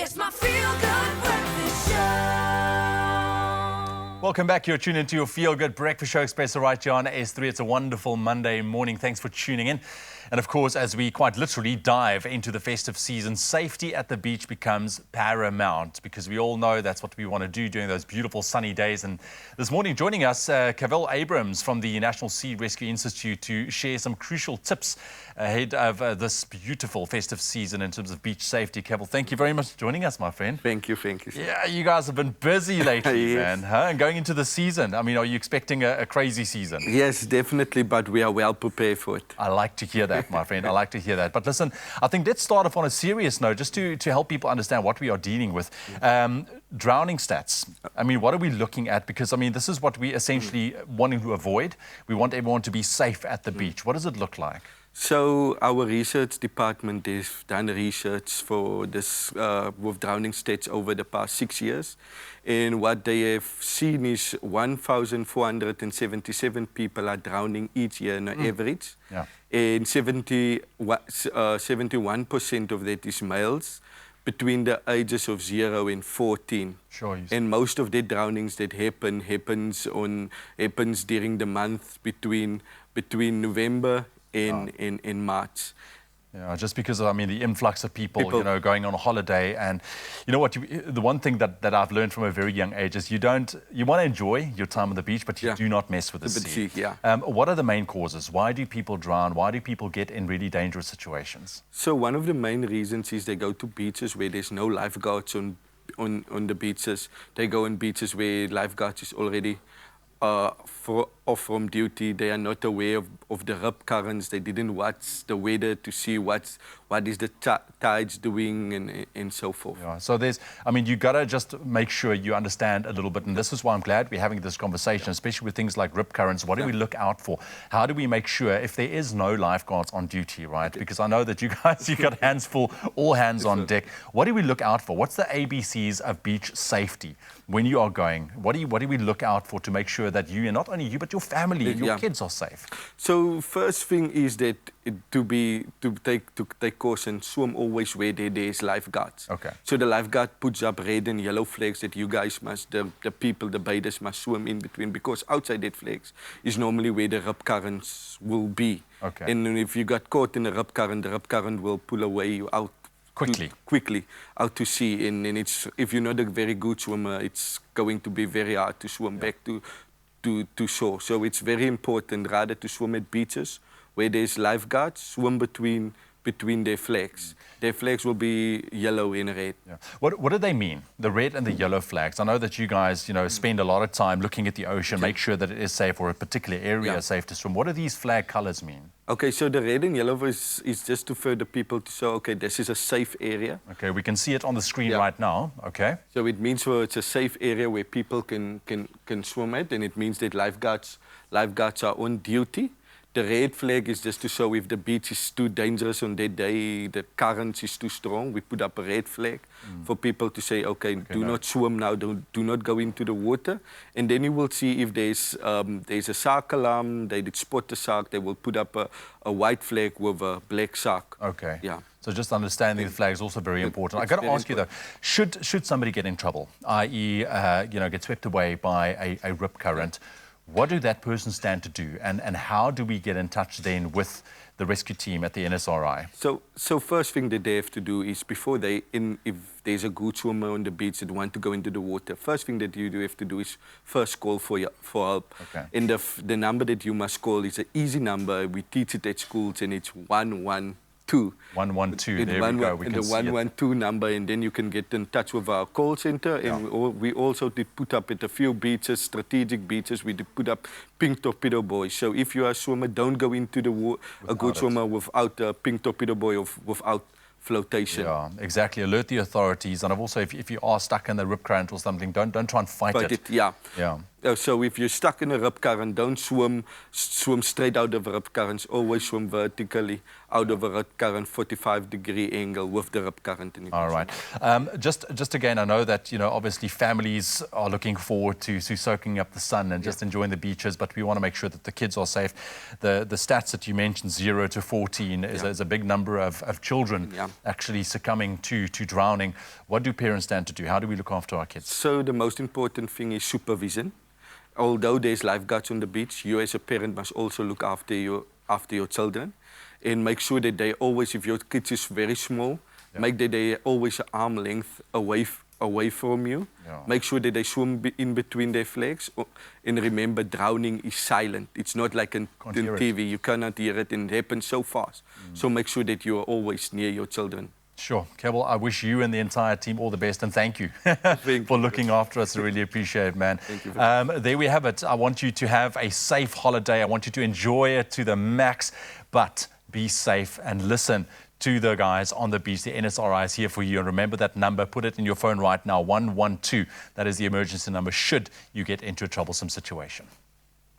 It's my feel-good breakfast show. Welcome back. You're tuned into your Feel Good Breakfast Show, Expresso right here on S3. It's a wonderful Monday morning. Thanks for tuning in. And of course, as we quite literally dive into the festive season, safety at the beach becomes paramount because we all know that's what we want to do during those beautiful sunny days. And this morning, joining us, Cavell Abrams from the National Sea Rescue Institute to share some crucial tips ahead of this beautiful festive season in terms of beach safety. Cavell, thank you very much for joining us, my friend. Thank you. Yeah, you guys have been busy lately, Yes. man. Huh? And going into the season, I mean, are you expecting a crazy season? Yes, definitely, but we are well prepared for it. I like to hear that, my friend. I like to hear that. But listen, I think let's start off on a serious note, just to help people understand what we are dealing with. Drowning stats. I mean, what are we looking at? Because, I mean, this is what we essentially wanting to avoid. We want everyone to be safe at the beach. What does it look like? So our research department has done research for this with drowning stats over the past 6 years. And what they have seen is 1,477 people are drowning each year on average. Yeah. And 71% of that is males between the ages of 0 and 14. Sure. And most of the drownings that happens during the month between November and March. Yeah, just because of, I mean, the influx of people, you know, going on a holiday. And you know what, the one thing that I've learned from a very young age is you want to enjoy your time on the beach, but you do not mess with the sea. What are the main causes? Why do people drown? Why do people get in really dangerous situations? So one of the main reasons is they go to beaches where there's no lifeguards on the beaches. They go on beaches where lifeguards is already off from duty. They are not aware of the rip currents. They didn't watch the weather to see what is the tides doing and so forth. Yeah, so I mean, you got to just make sure you understand a little bit. And this is why I'm glad we're having this conversation, especially with things like rip currents. What do we look out for? How do we make sure if there is no lifeguards on duty, right? Because I know that you guys, you got hands full, all hands on deck. What do we look out for? What's the ABCs of beach safety when you are going? What do we look out for to make sure that you, and not only you, but your family, your kids are safe? So first thing is that to take caution, swim always where there is lifeguards. Okay. So the lifeguard puts up red and yellow flags that you guys must, the people, the bathers must swim in between, because outside that flags is normally where the rip currents will be. Okay. And if you got caught in the rip current will pull away you out quickly out to sea. And it's, if you're not a very good swimmer, it's going to be very hard to swim back to shore. So it's very important rather to swim at beaches where there's lifeguards, swim between their flags. Their flags will be yellow and red. Yeah. What do they mean, the red and the yellow flags? I know that you guys, you know, spend a lot of time looking at the ocean, make sure that it is safe or a particular area is safe to swim. What do these flag colors mean? Okay, so the red and yellow is just to further people to say, okay, this is a safe area. Okay, we can see it on the screen right now. Okay. So it means it's a safe area where people can swim at, and it means that lifeguards are on duty. The red flag is just to show if the beach is too dangerous on that day, the current is too strong, we put up a red flag for people to say, okay, do not swim now, do not go into the water. And then you will see if there's a shark alarm, they did spot the shark, they will put up a white flag with a black shark. Okay. Yeah. So just understanding the flag is also very important. I've got to ask you though, should somebody get in trouble, i.e., you know, get swept away by a rip current, what do that person stand to do, and how do we get in touch then with the rescue team at the NSRI? So first thing that they have to do is, before if there's a good swimmer on the beach that want to go into the water, first thing that you have to do is first call for help. Okay. And the number that you must call is an easy number. We teach it at schools, and it's 112. 112, there we go. We can see 112 number, and then you can get in touch with our call center. And we also did put up at a few beaches, strategic beaches, we did put up pink torpedo buoys. So if you are a swimmer, don't go into the water, a good swimmer, without a pink torpedo buoy or without flotation. Yeah, exactly. Alert the authorities. And also, if you are stuck in the rip current or something, don't try and fight it. Yeah. So if you're stuck in a rip current, don't swim straight out of a rip current. Always swim vertically out of a rip current, 45-degree angle with the rip current. All right. Just again, I know that, obviously families are looking forward to soaking up the sun and just enjoying the beaches, but we want to make sure that the kids are safe. The stats that you mentioned, 0 to 14, is a big number of children actually succumbing to drowning. What do parents stand to do? How do we look after our kids? So the most important thing is supervision. Although there's lifeguards on the beach, you as a parent must also look after your children and make sure that they always, if your kids is very small, make that they always an arm length away from you. Make sure that they swim in between their flags. And remember, drowning is silent. It's not like in TV. You cannot hear it, and it happens so fast. So make sure that you are always near your children. Sure. Keble, I wish you and the entire team all the best, and thank you for looking after us. I really appreciate it, man. Thank you. There we have it. I want you to have a safe holiday. I want you to enjoy it to the max, but be safe and listen to the guys on the beach. The NSRI is here for you. And remember that number. Put it in your phone right now, 112. That is the emergency number should you get into a troublesome situation.